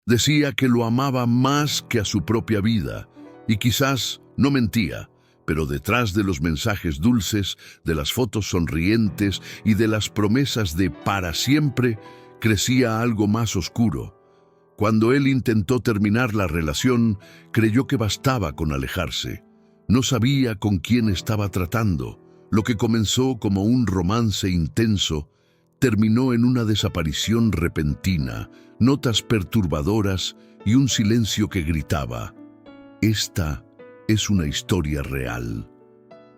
Decía que lo amaba más que a su propia vida, y quizás no mentía, pero detrás de los mensajes dulces, de las fotos sonrientes y de las promesas de para siempre, crecía algo más oscuro. Cuando él intentó terminar la relación, creyó que bastaba con alejarse. No sabía con quién estaba tratando. Lo que comenzó como un romance intenso, terminó en una desaparición repentina, notas perturbadoras y un silencio que gritaba: esta es una historia real.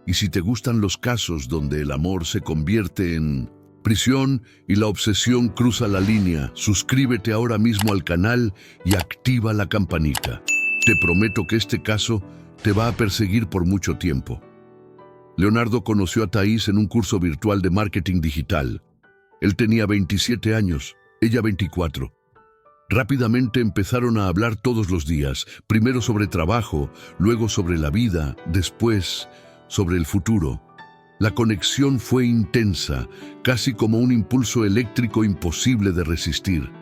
Y si te gustan los casos donde el amor se convierte en prisión y la obsesión cruza la línea, suscríbete ahora mismo al canal y activa la campanita. Te prometo que este caso te va a perseguir por mucho tiempo. Leonardo conoció a Thais en un curso virtual de marketing digital. Él tenía 27 años, ella 24. Rápidamente empezaron a hablar todos los días, primero sobre trabajo, luego sobre la vida, después sobre el futuro. La conexión fue intensa, casi como un impulso eléctrico imposible de resistir.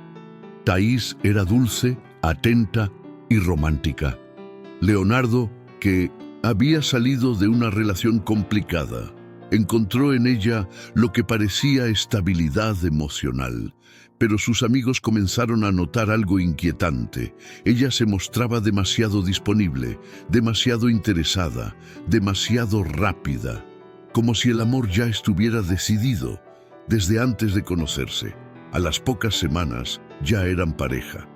Thais era dulce, atenta y romántica. Leonardo, que había salido de una relación complicada, encontró en ella lo que parecía estabilidad emocional. Pero sus amigos comenzaron a notar algo inquietante. Ella se mostraba demasiado disponible, demasiado interesada, demasiado rápida, como si el amor ya estuviera decidido desde antes de conocerse. A las pocas semanas ya eran pareja.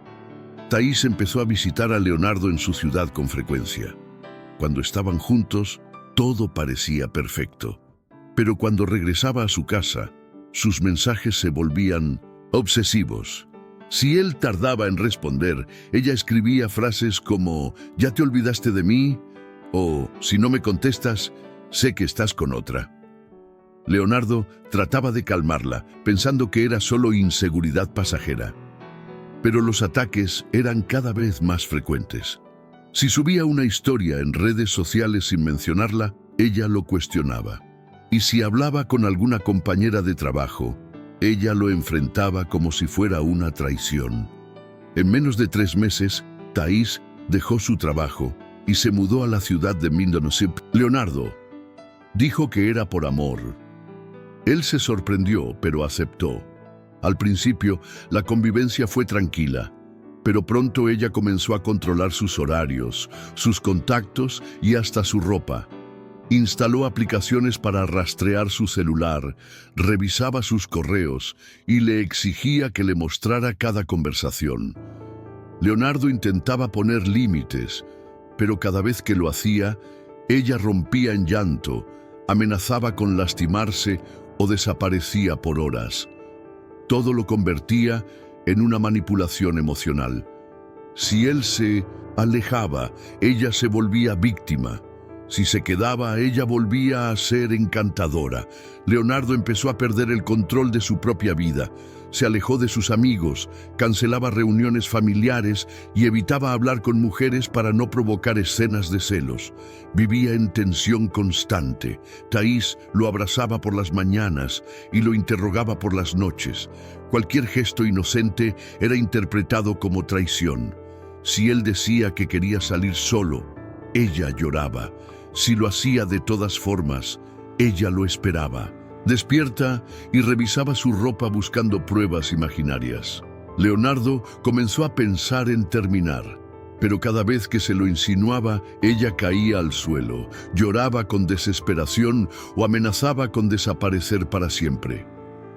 Thais empezó a visitar a Leonardo en su ciudad con frecuencia. Cuando estaban juntos, todo parecía perfecto. Pero cuando regresaba a su casa, sus mensajes se volvían obsesivos. Si él tardaba en responder, ella escribía frases como «¿Ya te olvidaste de mí?» o «Si no me contestas, sé que estás con otra». Leonardo trataba de calmarla, pensando que era solo inseguridad pasajera. Pero los ataques eran cada vez más frecuentes. Si subía una historia en redes sociales sin mencionarla, ella lo cuestionaba. Y si hablaba con alguna compañera de trabajo, ella lo enfrentaba como si fuera una traición. En menos de 3 meses, Thais dejó su trabajo y se mudó a la ciudad de Mindonosip. Leonardo dijo que era por amor. Él se sorprendió, pero aceptó. Al principio, la convivencia fue tranquila, pero pronto ella comenzó a controlar sus horarios, sus contactos y hasta su ropa. Instaló aplicaciones para rastrear su celular, revisaba sus correos y le exigía que le mostrara cada conversación. Leonardo intentaba poner límites, pero cada vez que lo hacía, ella rompía en llanto, amenazaba con lastimarse o desaparecía por horas. Todo lo convertía en una manipulación emocional. Si él se alejaba, ella se volvía víctima. Si se quedaba, ella volvía a ser encantadora. Leonardo empezó a perder el control de su propia vida. Se alejó de sus amigos, cancelaba reuniones familiares y evitaba hablar con mujeres para no provocar escenas de celos. Vivía en tensión constante. Thais lo abrazaba por las mañanas y lo interrogaba por las noches. Cualquier gesto inocente era interpretado como traición. Si él decía que quería salir solo, ella lloraba. Si lo hacía de todas formas, ella lo esperaba. Despierta y revisaba su ropa buscando pruebas imaginarias. Leonardo comenzó a pensar en terminar, pero cada vez que se lo insinuaba, ella caía al suelo, lloraba con desesperación o amenazaba con desaparecer para siempre.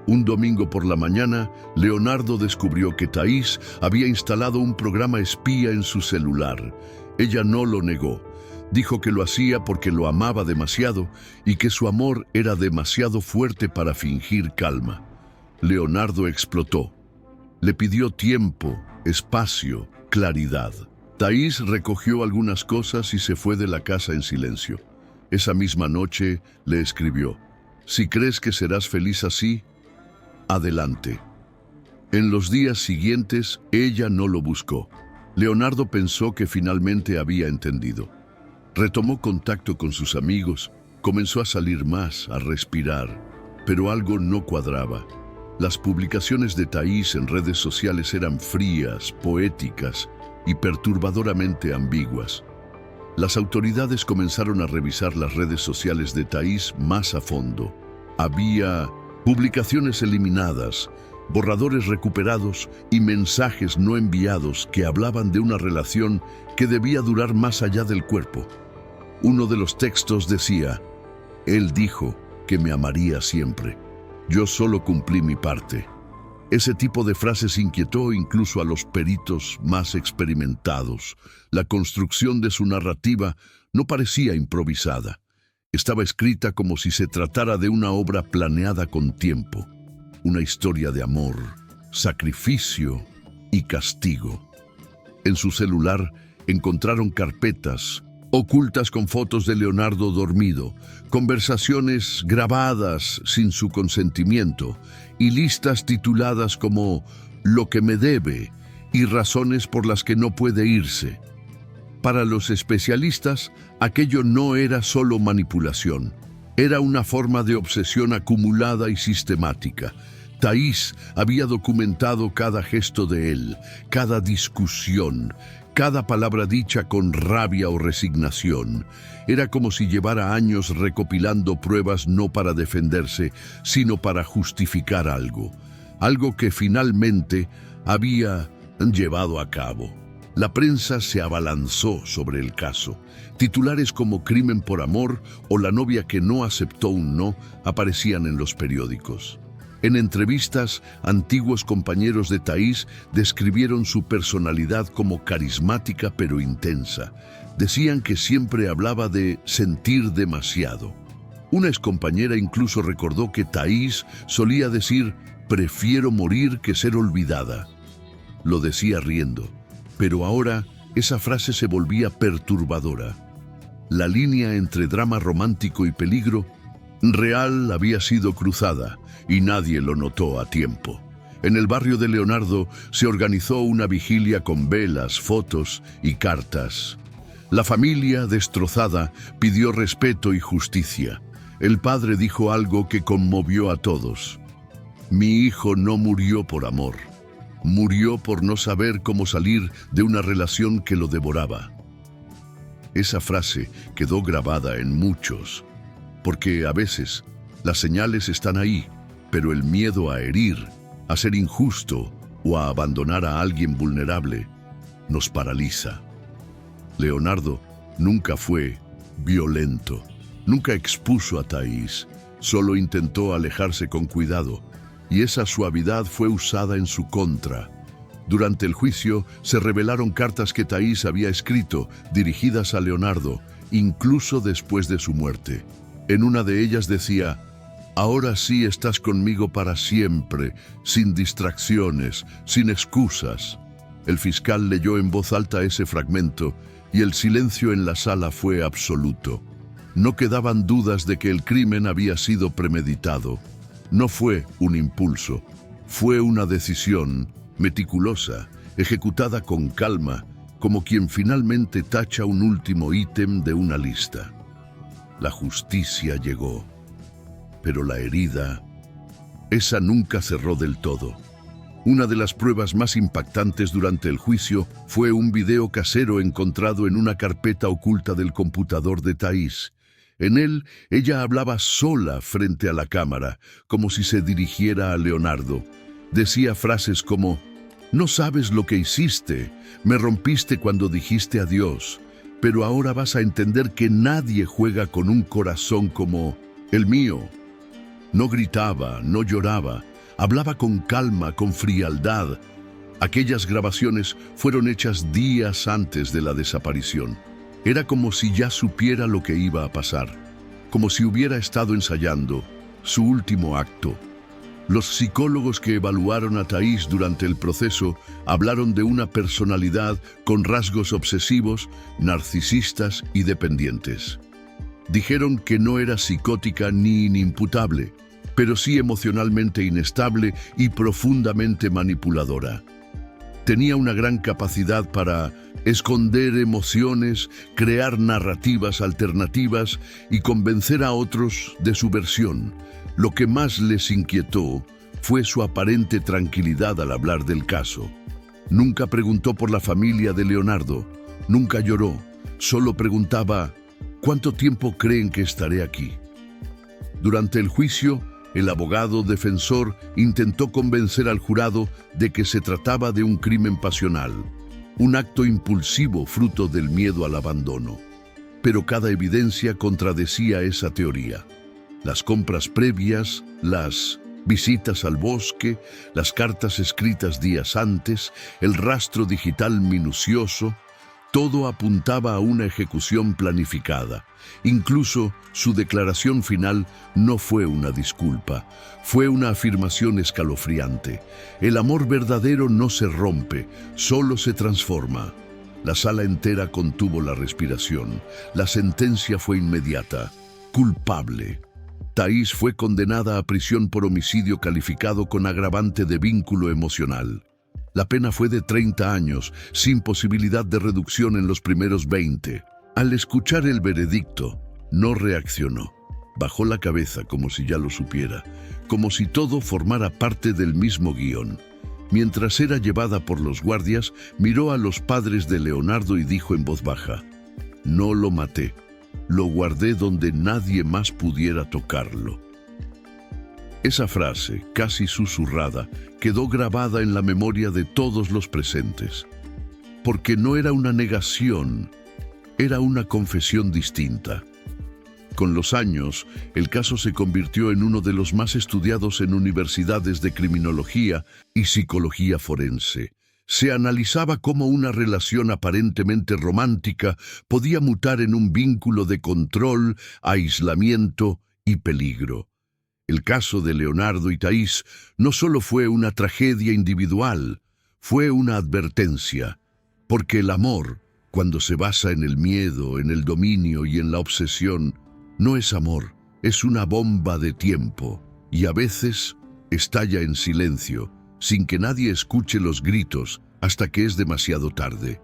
Un domingo por la mañana, Leonardo descubrió que Thais había instalado un programa espía en su celular. Ella no lo negó. Dijo que lo hacía porque lo amaba demasiado y que su amor era demasiado fuerte para fingir calma. Leonardo explotó. Le pidió tiempo, espacio, claridad. Thais recogió algunas cosas y se fue de la casa en silencio. Esa misma noche le escribió: «Si crees que serás feliz así, adelante». En los días siguientes, ella no lo buscó. Leonardo pensó que finalmente había entendido. Retomó contacto con sus amigos, comenzó a salir más, a respirar, pero algo no cuadraba. Las publicaciones de Thaís en redes sociales eran frías, poéticas y perturbadoramente ambiguas. Las autoridades comenzaron a revisar las redes sociales de Thaís más a fondo. Había publicaciones eliminadas, borradores recuperados y mensajes no enviados que hablaban de una relación que debía durar más allá del cuerpo. Uno de los textos decía: «Él dijo que me amaría siempre. Yo solo cumplí mi parte». Ese tipo de frases inquietó incluso a los peritos más experimentados. La construcción de su narrativa no parecía improvisada. Estaba escrita como si se tratara de una obra planeada con tiempo. Una historia de amor, sacrificio y castigo. En su celular encontraron carpetas ocultas con fotos de Leonardo dormido, conversaciones grabadas sin su consentimiento y listas tituladas como «Lo que me debe» y razones por las que no puede irse. Para los especialistas, aquello no era solo manipulación, era una forma de obsesión acumulada y sistemática. Thaís había documentado cada gesto de él, cada discusión, cada palabra dicha con rabia o resignación. Era como si llevara años recopilando pruebas no para defenderse, sino para justificar algo. Algo que finalmente había llevado a cabo. La prensa se abalanzó sobre el caso. Titulares como «Crimen por amor» o «La novia que no aceptó un no» aparecían en los periódicos. En entrevistas, antiguos compañeros de Thaís describieron su personalidad como carismática pero intensa. Decían que siempre hablaba de sentir demasiado. Una excompañera incluso recordó que Thaís solía decir «prefiero morir que ser olvidada». Lo decía riendo, pero ahora esa frase se volvía perturbadora. La línea entre drama romántico y peligro real había sido cruzada y nadie lo notó a tiempo. En el barrio de Leonardo se organizó una vigilia con velas, fotos y cartas. La familia, destrozada, pidió respeto y justicia. El padre dijo algo que conmovió a todos: «Mi hijo no murió por amor. Murió por no saber cómo salir de una relación que lo devoraba». Esa frase quedó grabada en muchos, porque a veces las señales están ahí, pero el miedo a herir, a ser injusto o a abandonar a alguien vulnerable nos paraliza. Leonardo nunca fue violento, nunca expuso a Thaís, solo intentó alejarse con cuidado, y esa suavidad fue usada en su contra. Durante el juicio se revelaron cartas que Thaís había escrito, dirigidas a Leonardo, incluso después de su muerte. En una de ellas decía: «Ahora sí estás conmigo para siempre, sin distracciones, sin excusas». El fiscal leyó en voz alta ese fragmento y el silencio en la sala fue absoluto. No quedaban dudas de que el crimen había sido premeditado. No fue un impulso, fue una decisión meticulosa, ejecutada con calma, como quien finalmente tacha un último ítem de una lista. La justicia llegó, pero la herida, esa nunca cerró del todo. Una de las pruebas más impactantes durante el juicio fue un video casero encontrado en una carpeta oculta del computador de Thaís. En él, ella hablaba sola frente a la cámara, como si se dirigiera a Leonardo. Decía frases como: «No sabes lo que hiciste, me rompiste cuando dijiste adiós, pero ahora vas a entender que nadie juega con un corazón como el mío». No gritaba, no lloraba, hablaba con calma, con frialdad. Aquellas grabaciones fueron hechas días antes de la desaparición. Era como si ya supiera lo que iba a pasar, como si hubiera estado ensayando su último acto. Los psicólogos que evaluaron a Thaís durante el proceso hablaron de una personalidad con rasgos obsesivos, narcisistas y dependientes. Dijeron que no era psicótica ni inimputable, pero sí emocionalmente inestable y profundamente manipuladora. Tenía una gran capacidad para esconder emociones, crear narrativas alternativas y convencer a otros de su versión. Lo que más les inquietó fue su aparente tranquilidad al hablar del caso. Nunca preguntó por la familia de Leonardo, nunca lloró, solo preguntaba: ¿cuánto tiempo creen que estaré aquí? Durante el juicio, el abogado defensor intentó convencer al jurado de que se trataba de un crimen pasional, un acto impulsivo fruto del miedo al abandono. Pero cada evidencia contradecía esa teoría. Las compras previas, las visitas al bosque, las cartas escritas días antes, el rastro digital minucioso, todo apuntaba a una ejecución planificada. Incluso su declaración final no fue una disculpa, fue una afirmación escalofriante. El amor verdadero no se rompe, solo se transforma. La sala entera contuvo la respiración. La sentencia fue inmediata: culpable. Thaís fue condenada a prisión por homicidio calificado con agravante de vínculo emocional. La pena fue de 30 años, sin posibilidad de reducción en los primeros 20. Al escuchar el veredicto, no reaccionó. Bajó la cabeza como si ya lo supiera, como si todo formara parte del mismo guión. Mientras era llevada por los guardias, miró a los padres de Leonardo y dijo en voz baja: no lo maté, lo guardé donde nadie más pudiera tocarlo. Esa frase, casi susurrada, quedó grabada en la memoria de todos los presentes. Porque no era una negación, era una confesión distinta. Con los años, el caso se convirtió en uno de los más estudiados en universidades de criminología y psicología forense. Se analizaba cómo una relación aparentemente romántica podía mutar en un vínculo de control, aislamiento y peligro. El caso de Leonardo y Thaís no solo fue una tragedia individual, fue una advertencia, porque el amor, cuando se basa en el miedo, en el dominio y en la obsesión, no es amor, es una bomba de tiempo, y a veces estalla en silencio, sin que nadie escuche los gritos, hasta que es demasiado tarde.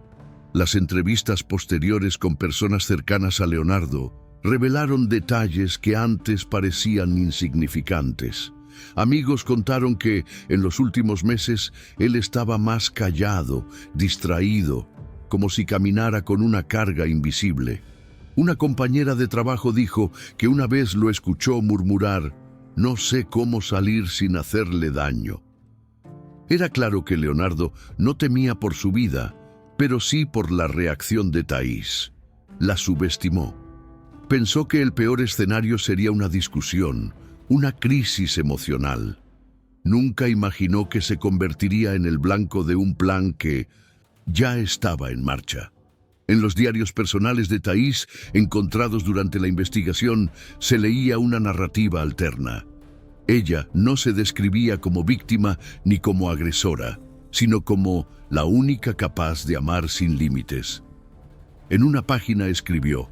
Las entrevistas posteriores con personas cercanas a Leonardo revelaron detalles que antes parecían insignificantes. Amigos contaron que, en los últimos meses, él estaba más callado, distraído, como si caminara con una carga invisible. Una compañera de trabajo dijo que una vez lo escuchó murmurar: no sé cómo salir sin hacerle daño. Era claro que Leonardo no temía por su vida, pero sí por la reacción de Thaís. La subestimó. Pensó que el peor escenario sería una discusión, una crisis emocional. Nunca imaginó que se convertiría en el blanco de un plan que ya estaba en marcha. En los diarios personales de Thaís, encontrados durante la investigación, se leía una narrativa alterna. Ella no se describía como víctima ni como agresora, sino como la única capaz de amar sin límites. En una página escribió: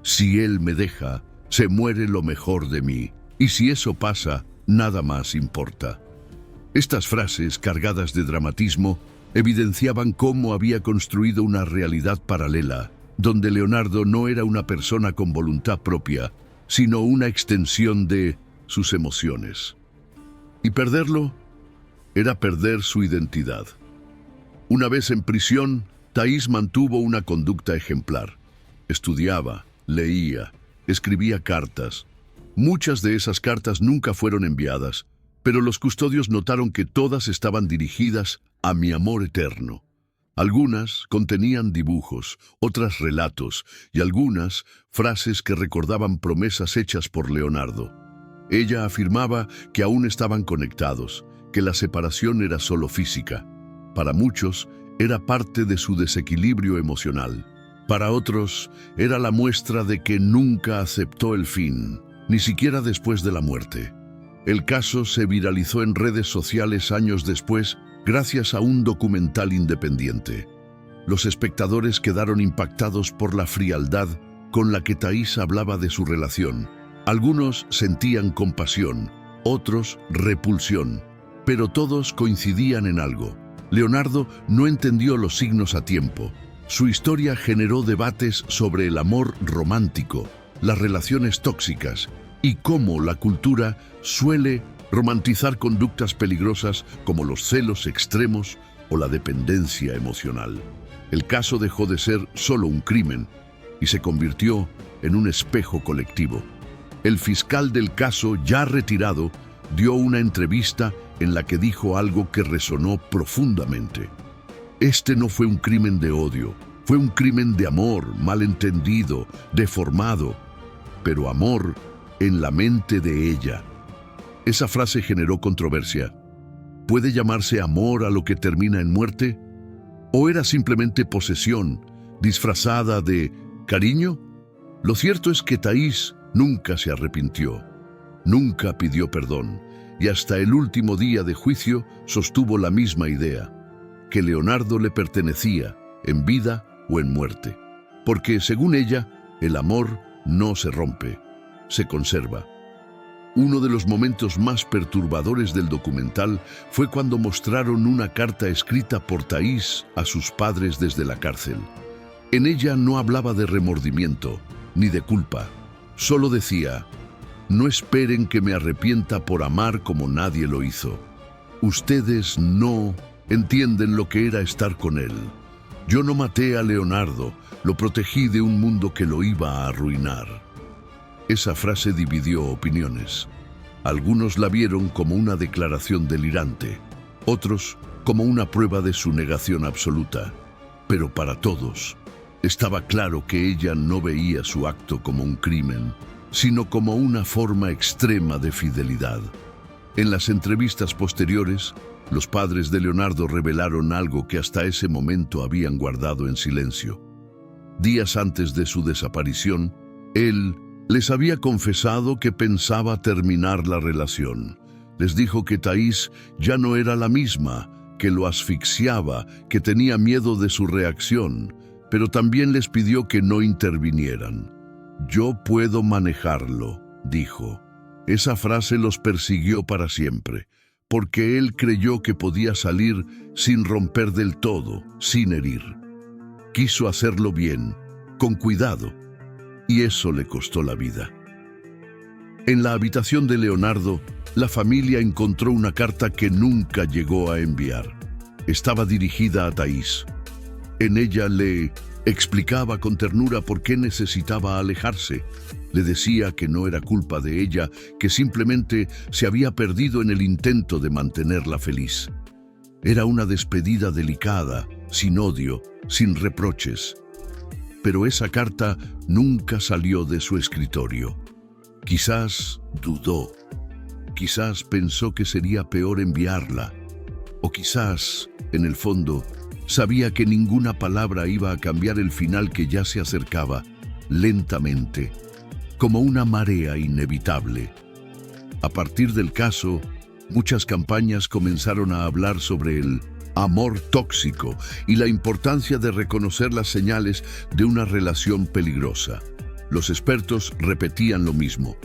si él me deja, se muere lo mejor de mí, y si eso pasa, nada más importa. Estas frases, cargadas de dramatismo, evidenciaban cómo había construido una realidad paralela, donde Leonardo no era una persona con voluntad propia, sino una extensión de sus emociones. Y perderlo era perder su identidad. Una vez en prisión, Thaís mantuvo una conducta ejemplar. Estudiaba, leía, escribía cartas. Muchas de esas cartas nunca fueron enviadas, pero los custodios notaron que todas estaban dirigidas a mi amor eterno. Algunas contenían dibujos, otras relatos y algunas frases que recordaban promesas hechas por Leonardo. Ella afirmaba que aún estaban conectados, que la separación era solo física. Para muchos, era parte de su desequilibrio emocional. Para otros, era la muestra de que nunca aceptó el fin, ni siquiera después de la muerte. El caso se viralizó en redes sociales años después, gracias a un documental independiente. Los espectadores quedaron impactados por la frialdad con la que Thaís hablaba de su relación. Algunos sentían compasión, otros repulsión, pero todos coincidían en algo. Leonardo no entendió los signos a tiempo. Su historia generó debates sobre el amor romántico, las relaciones tóxicas y cómo la cultura suele romantizar conductas peligrosas como los celos extremos o la dependencia emocional. El caso dejó de ser solo un crimen y se convirtió en un espejo colectivo. El fiscal del caso, ya retirado, dio una entrevista en la que dijo algo que resonó profundamente. Este no fue un crimen de odio, fue un crimen de amor, malentendido, deformado, pero amor en la mente de ella. Esa frase generó controversia. ¿Puede llamarse amor a lo que termina en muerte? ¿O era simplemente posesión, disfrazada de cariño? Lo cierto es que Thaís nunca se arrepintió, nunca pidió perdón, y hasta el último día de juicio sostuvo la misma idea, que Leonardo le pertenecía, en vida o en muerte. Porque, según ella, el amor no se rompe, se conserva. Uno de los momentos más perturbadores del documental fue cuando mostraron una carta escrita por Thaís a sus padres desde la cárcel. En ella no hablaba de remordimiento, ni de culpa. Solo decía: no esperen que me arrepienta por amar como nadie lo hizo. Ustedes no entienden lo que era estar con él. Yo no maté a Leonardo, lo protegí de un mundo que lo iba a arruinar. Esa frase dividió opiniones. Algunos la vieron como una declaración delirante, otros como una prueba de su negación absoluta. Pero para todos, estaba claro que ella no veía su acto como un crimen, sino como una forma extrema de fidelidad. En las entrevistas posteriores, los padres de Leonardo revelaron algo que hasta ese momento habían guardado en silencio. Días antes de su desaparición, él les había confesado que pensaba terminar la relación. Les dijo que Thaís ya no era la misma, que lo asfixiaba, que tenía miedo de su reacción, pero también les pidió que no intervinieran. Yo puedo manejarlo, dijo. Esa frase los persiguió para siempre, porque él creyó que podía salir sin romper del todo, sin herir. Quiso hacerlo bien, con cuidado, y eso le costó la vida. En la habitación de Leonardo, la familia encontró una carta que nunca llegó a enviar. Estaba dirigida a Thaís. En ella le explicaba con ternura por qué necesitaba alejarse. Le decía que no era culpa de ella, que simplemente se había perdido en el intento de mantenerla feliz. Era una despedida delicada, sin odio, sin reproches. Pero esa carta nunca salió de su escritorio. Quizás dudó, quizás pensó que sería peor enviarla, o quizás, en el fondo, sabía que ninguna palabra iba a cambiar el final que ya se acercaba, lentamente, como una marea inevitable. A partir del caso, muchas campañas comenzaron a hablar sobre el amor tóxico y la importancia de reconocer las señales de una relación peligrosa. Los expertos repetían lo mismo.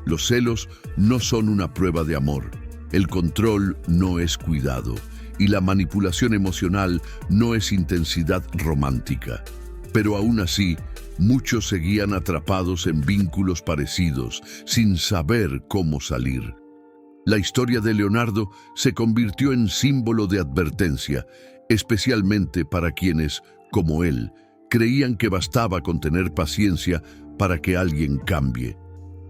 Los celos no son una prueba de amor, el control no es cuidado y la manipulación emocional no es intensidad romántica. Pero aún así, muchos seguían atrapados en vínculos parecidos, sin saber cómo salir. La historia de Leonardo se convirtió en símbolo de advertencia, especialmente para quienes, como él, creían que bastaba con tener paciencia para que alguien cambie.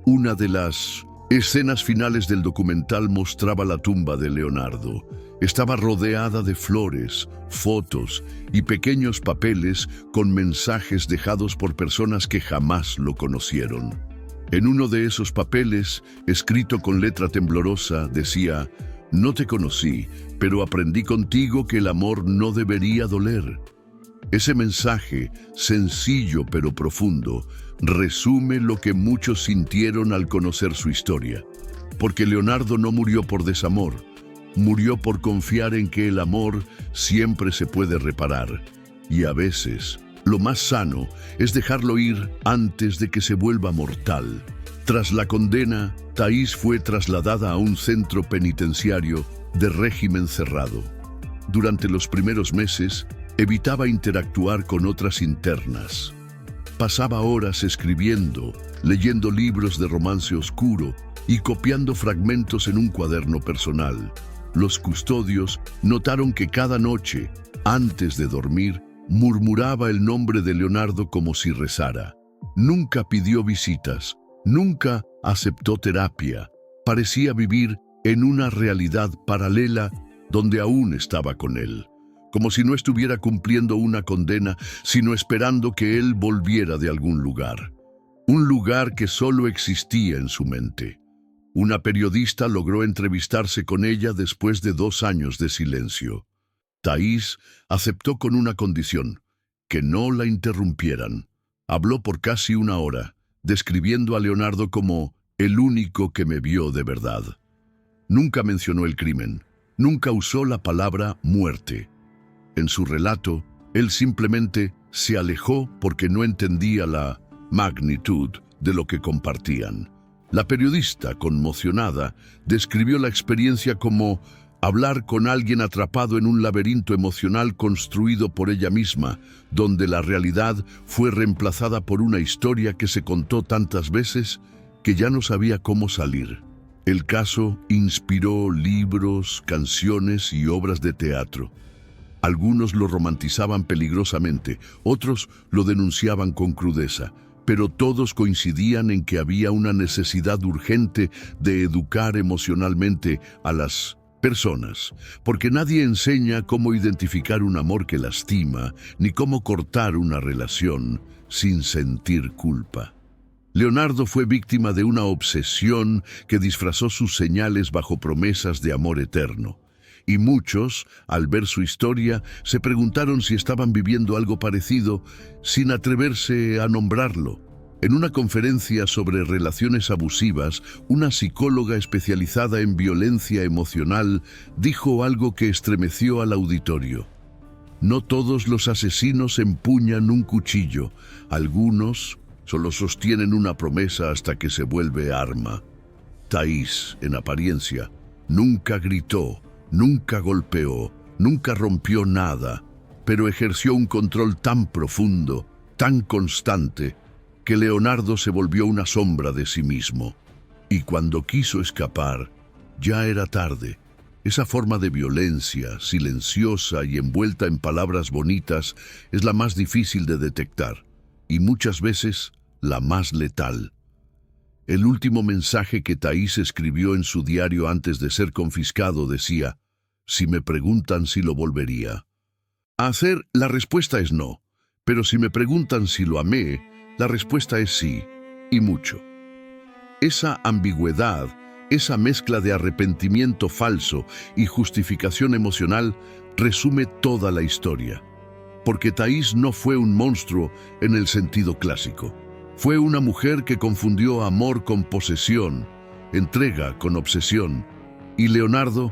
Una de las escenas finales del documental mostraba la tumba de Leonardo. Estaba rodeada de flores, fotos y pequeños papeles con mensajes dejados por personas que jamás lo conocieron. En uno de esos papeles, escrito con letra temblorosa, decía: «No te conocí, pero aprendí contigo que el amor no debería doler». Ese mensaje, sencillo pero profundo, resume lo que muchos sintieron al conocer su historia. Porque Leonardo no murió por desamor, murió por confiar en que el amor siempre se puede reparar. Y a veces, lo más sano es dejarlo ir antes de que se vuelva mortal. Tras la condena, Thaís fue trasladada a un centro penitenciario de régimen cerrado. Durante los primeros meses, evitaba interactuar con otras internas. Pasaba horas escribiendo, leyendo libros de romance oscuro y copiando fragmentos en un cuaderno personal. Los custodios notaron que cada noche, antes de dormir, murmuraba el nombre de Leonardo como si rezara. Nunca pidió visitas, nunca aceptó terapia. Parecía vivir en una realidad paralela donde aún estaba con él, como si no estuviera cumpliendo una condena, sino esperando que él volviera de algún lugar. Un lugar que solo existía en su mente. Una periodista logró entrevistarse con ella después de 2 años de silencio. Thais aceptó con una condición: que no la interrumpieran. Habló por casi 1 hora, describiendo a Leonardo como el único que me vio de verdad. Nunca mencionó el crimen, nunca usó la palabra muerte. En su relato, él simplemente se alejó porque no entendía la magnitud de lo que compartían. La periodista, conmocionada, describió la experiencia como hablar con alguien atrapado en un laberinto emocional construido por ella misma, donde la realidad fue reemplazada por una historia que se contó tantas veces que ya no sabía cómo salir. El caso inspiró libros, canciones y obras de teatro. Algunos lo romantizaban peligrosamente, otros lo denunciaban con crudeza, pero todos coincidían en que había una necesidad urgente de educar emocionalmente a las personas, porque nadie enseña cómo identificar un amor que lastima, ni cómo cortar una relación sin sentir culpa. Leonardo fue víctima de una obsesión que disfrazó sus señales bajo promesas de amor eterno. Y muchos, al ver su historia, se preguntaron si estaban viviendo algo parecido sin atreverse a nombrarlo. En una conferencia sobre relaciones abusivas, una psicóloga especializada en violencia emocional dijo algo que estremeció al auditorio. No todos los asesinos empuñan un cuchillo, algunos solo sostienen una promesa hasta que se vuelve arma. Thais, en apariencia, nunca gritó, nunca golpeó, nunca rompió nada, pero ejerció un control tan profundo, tan constante, que Leonardo se volvió una sombra de sí mismo. Y cuando quiso escapar, ya era tarde. Esa forma de violencia, silenciosa y envuelta en palabras bonitas, es la más difícil de detectar, y muchas veces la más letal. El último mensaje que Thais escribió en su diario antes de ser confiscado decía: si me preguntan si lo volvería a hacer, la respuesta es no, pero si me preguntan si lo amé, la respuesta es sí, y mucho. Esa ambigüedad, esa mezcla de arrepentimiento falso y justificación emocional resume toda la historia. Porque Thais no fue un monstruo en el sentido clásico. Fue una mujer que confundió amor con posesión, entrega con obsesión, y Leonardo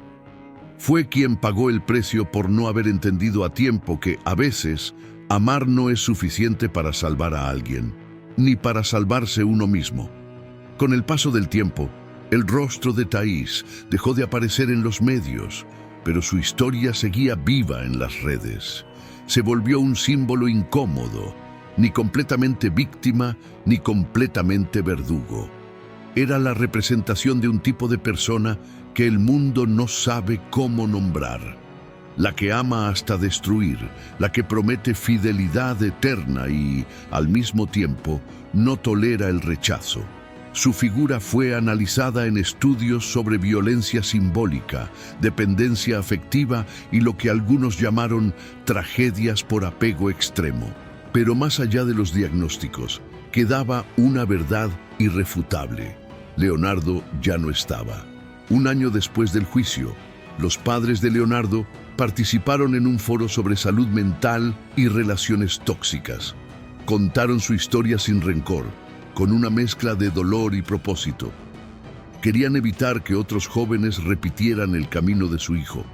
fue quien pagó el precio por no haber entendido a tiempo que, a veces, amar no es suficiente para salvar a alguien, ni para salvarse uno mismo. Con el paso del tiempo, el rostro de Thais dejó de aparecer en los medios, pero su historia seguía viva en las redes. Se volvió un símbolo incómodo, ni completamente víctima, ni completamente verdugo. Era la representación de un tipo de persona que el mundo no sabe cómo nombrar. La que ama hasta destruir, la que promete fidelidad eterna y, al mismo tiempo, no tolera el rechazo. Su figura fue analizada en estudios sobre violencia simbólica, dependencia afectiva y lo que algunos llamaron tragedias por apego extremo. Pero más allá de los diagnósticos, quedaba una verdad irrefutable. Leonardo ya no estaba. 1 año después del juicio, los padres de Leonardo participaron en un foro sobre salud mental y relaciones tóxicas. Contaron su historia sin rencor, con una mezcla de dolor y propósito. Querían evitar que otros jóvenes repitieran el camino de su hijo.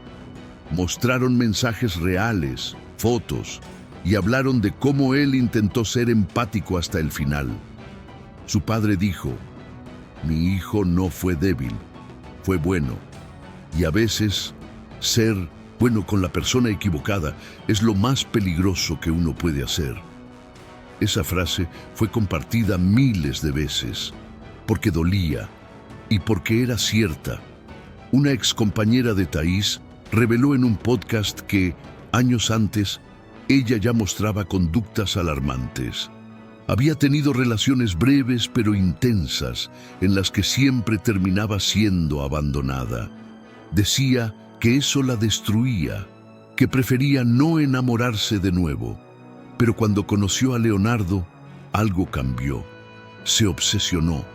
Mostraron mensajes reales, fotos, y hablaron de cómo él intentó ser empático hasta el final. Su padre dijo: mi hijo no fue débil, fue bueno. Y a veces, ser bueno con la persona equivocada es lo más peligroso que uno puede hacer. Esa frase fue compartida miles de veces, porque dolía, y porque era cierta. Una excompañera de Thaís reveló en un podcast que, años antes, ella ya mostraba conductas alarmantes. Había tenido relaciones breves pero intensas, en las que siempre terminaba siendo abandonada. Decía que eso la destruía, que prefería no enamorarse de nuevo. Pero cuando conoció a Leonardo, algo cambió. Se obsesionó.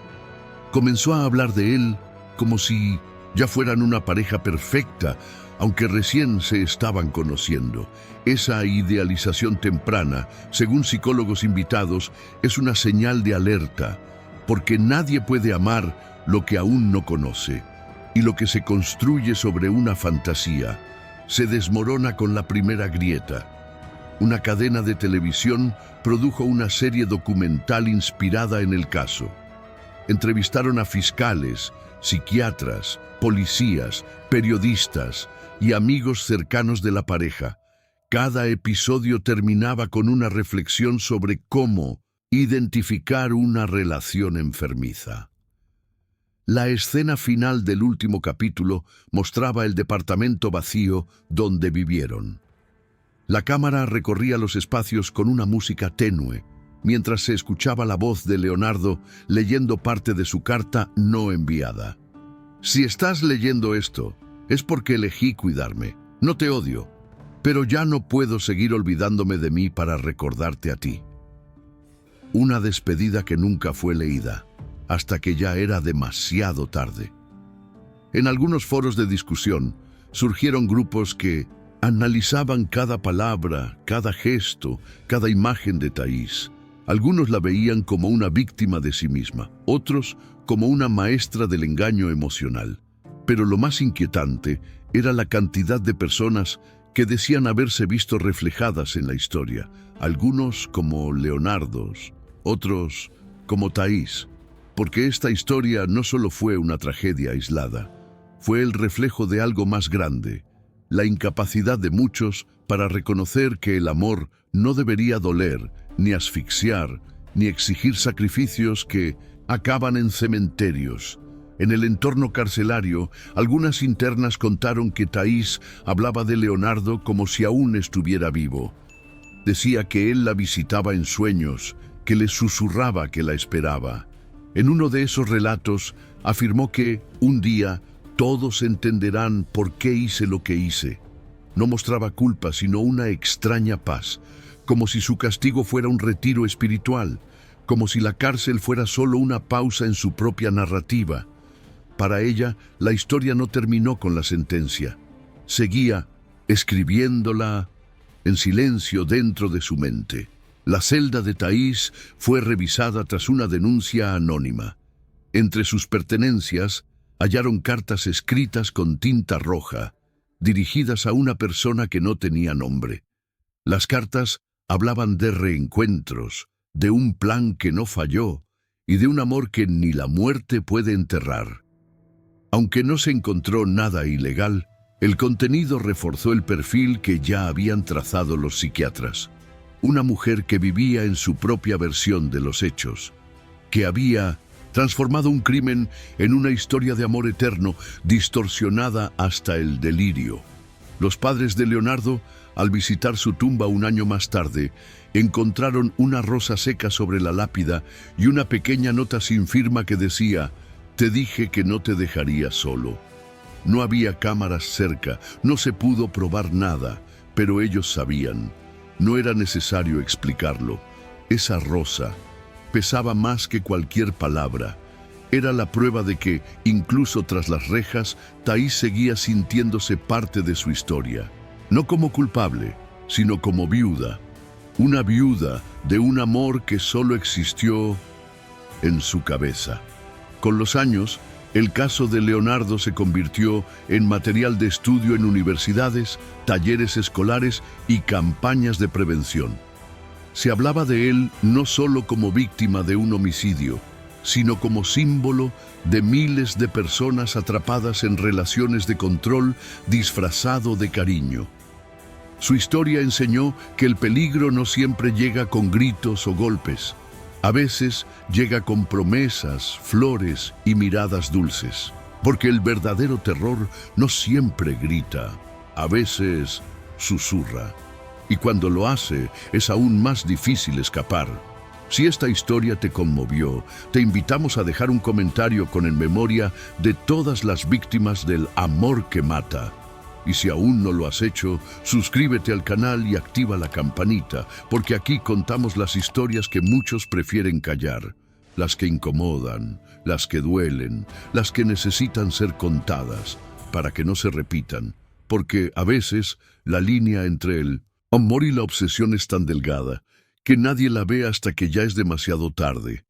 Comenzó a hablar de él como si ya fueran una pareja perfecta, aunque recién se estaban conociendo. Esa idealización temprana, según psicólogos invitados, es una señal de alerta, porque nadie puede amar lo que aún no conoce, y lo que se construye sobre una fantasía se desmorona con la primera grieta. Una cadena de televisión produjo una serie documental inspirada en el caso. Entrevistaron a fiscales, psiquiatras, policías, periodistas y amigos cercanos de la pareja. Cada episodio terminaba con una reflexión sobre cómo identificar una relación enfermiza. La escena final del último capítulo mostraba el departamento vacío donde vivieron. La cámara recorría los espacios con una música tenue, mientras se escuchaba la voz de Leonardo leyendo parte de su carta no enviada. Si estás leyendo esto, es porque elegí cuidarme. No te odio, pero ya no puedo seguir olvidándome de mí para recordarte a ti. Una despedida que nunca fue leída, hasta que ya era demasiado tarde. En algunos foros de discusión surgieron grupos que analizaban cada palabra, cada gesto, cada imagen de Thaís. Algunos la veían como una víctima de sí misma, otros como una maestra del engaño emocional. Pero lo más inquietante era la cantidad de personas que decían haberse visto reflejadas en la historia, algunos como Leonardo, otros como Thaís, porque esta historia no solo fue una tragedia aislada, fue el reflejo de algo más grande, la incapacidad de muchos para reconocer que el amor no debería doler, ni asfixiar, ni exigir sacrificios que acaban en cementerios. En el entorno carcelario, algunas internas contaron que Thaís hablaba de Leonardo como si aún estuviera vivo. Decía que él la visitaba en sueños, que le susurraba que la esperaba. En uno de esos relatos afirmó que, un día, todos entenderán por qué hice lo que hice. No mostraba culpa, sino una extraña paz, como si su castigo fuera un retiro espiritual, como si la cárcel fuera solo una pausa en su propia narrativa. Para ella, la historia no terminó con la sentencia. Seguía escribiéndola en silencio dentro de su mente. La celda de Thaís fue revisada tras una denuncia anónima. Entre sus pertenencias, hallaron cartas escritas con tinta roja, dirigidas a una persona que no tenía nombre. Las cartas hablaban de reencuentros, de un plan que no falló y de un amor que ni la muerte puede enterrar. Aunque no se encontró nada ilegal, el contenido reforzó el perfil que ya habían trazado los psiquiatras. Una mujer que vivía en su propia versión de los hechos, que había transformado un crimen en una historia de amor eterno, distorsionada hasta el delirio. Los padres de Leonardo, al visitar su tumba un año más tarde, encontraron una rosa seca sobre la lápida y una pequeña nota sin firma que decía: «Te dije que no te dejaría solo». No había cámaras cerca, no se pudo probar nada, pero ellos sabían. No era necesario explicarlo. Esa rosa pesaba más que cualquier palabra. Era la prueba de que, incluso tras las rejas, Thaís seguía sintiéndose parte de su historia. No como culpable, sino como viuda. Una viuda de un amor que solo existió en su cabeza. Con los años, el caso de Leonardo se convirtió en material de estudio en universidades, talleres escolares y campañas de prevención. Se hablaba de él no solo como víctima de un homicidio, sino como símbolo de miles de personas atrapadas en relaciones de control disfrazado de cariño. Su historia enseñó que el peligro no siempre llega con gritos o golpes. A veces llega con promesas, flores y miradas dulces, porque el verdadero terror no siempre grita, a veces susurra. Y cuando lo hace, es aún más difícil escapar. Si esta historia te conmovió, te invitamos a dejar un comentario con en memoria de todas las víctimas del amor que mata. Y si aún no lo has hecho, suscríbete al canal y activa la campanita, porque aquí contamos las historias que muchos prefieren callar, las que incomodan, las que duelen, las que necesitan ser contadas, para que no se repitan, porque a veces la línea entre el amor y la obsesión es tan delgada que nadie la ve hasta que ya es demasiado tarde.